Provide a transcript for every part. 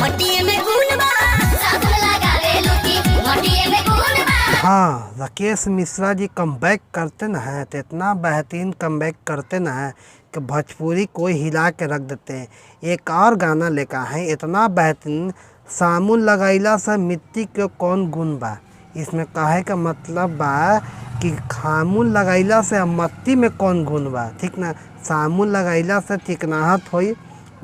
मटिए में गुण बा, साबुन लगावेलू की मटिए में गुण बा। हाँ, राकेश मिश्रा जी कमबैक करते न हैं तो इतना बेहतरीन कमबैक करते न हैं कि भोजपुरी को हिला के रख देते हैं। एक और गाना लेकर हैं इतना बेहतरीन, साबुन लगैला से मिट्टी के कौन गुण बा। इसमें कहे का मतलब बा कि साबुन लगैला से मट्टी में कौन गुण बा, ठीक ना। साबुन लगैला से चिकनाहट होई,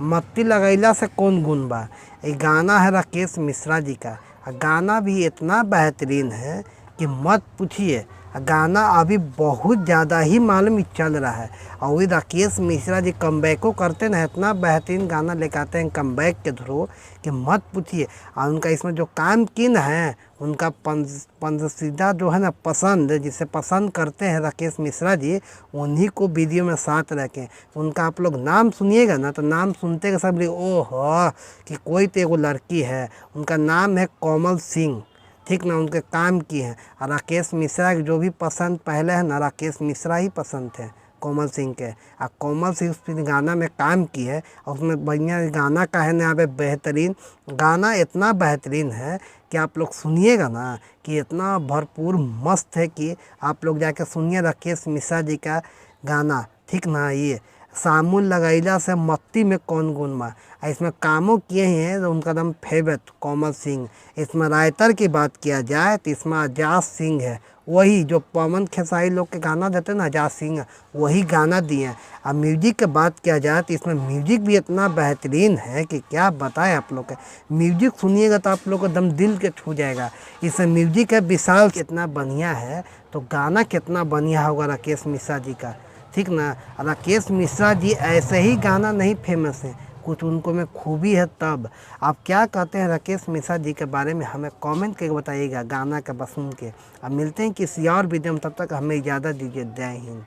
मट्टी लगैला से कौन गुण बा। ये गाना है राकेश मिश्रा जी का। गाना भी इतना बेहतरीन है कि मत पूछिए। गाना अभी बहुत ज़्यादा ही मालूम चल रहा है। और वही राकेश मिश्रा जी कमबैको करते ना, इतना बेहतरीन गाना लेकर आते हैं कमबैक के थ्रू कि मत पूछिए। और उनका इसमें जो काम किन है, उनका पंसीदा जो है ना पसंद, जिसे पसंद करते हैं राकेश मिश्रा जी, उन्हीं को वीडियो में साथ रखें। उनका आप लोग नाम सुनिएगा ना तो नाम सुनते के सब ओह कि कोई तो एगो लड़की है, उनका नाम है कोमल सिंह, ठीक ना। उनके काम की हैं। और राकेश मिश्रा के जो भी पसंद पहले है ना, राकेश मिश्रा ही पसंद थे कोमल सिंह के। और कोमल सिंह फिर गाना में काम की है और उसमें बढ़िया गाना का है ना यहाँ पे बेहतरीन गाना, इतना बेहतरीन है कि आप लोग सुनिएगा ना कि इतना भरपूर मस्त है कि आप लोग जाके सुनिए राकेश मिश्रा जी का गाना, ठीक ना। ये साबुन लगैला से मट्टी में कौन गुण बा। इसमें कामों किए हैं तो उनका नाम फेवरेट कोमल सिंह। इसमें राइटर की बात किया जाए तो इसमें आजाद सिंह है, वही जो पवन खेसारी लोग के गाना देते हैं ना, आजाद सिंह वही गाना दिए हैं। और म्यूजिक की बात किया जाए तो इसमें म्यूजिक भी इतना बेहतरीन है कि क्या बताएं आप लोग का। म्यूजिक सुनिएगा तो आप लोग को एकदम दिल के छू जाएगा। इसमें म्यूजिक है विशाल, कितना बढ़िया है तो गाना कितना बढ़िया होगा राकेश मिश्रा जी का, ठीक ना। राकेश मिश्रा जी ऐसे ही गाना नहीं फेमस है, कुछ उनको में खूबी है। तब आप क्या कहते हैं राकेश मिश्रा जी के बारे में हमें कमेंट करके बताइएगा गाना का बस सुन के। अब मिलते हैं किसी और वीडियो में, तब तक हमें इजाज़त दीजिए। जय हिंद।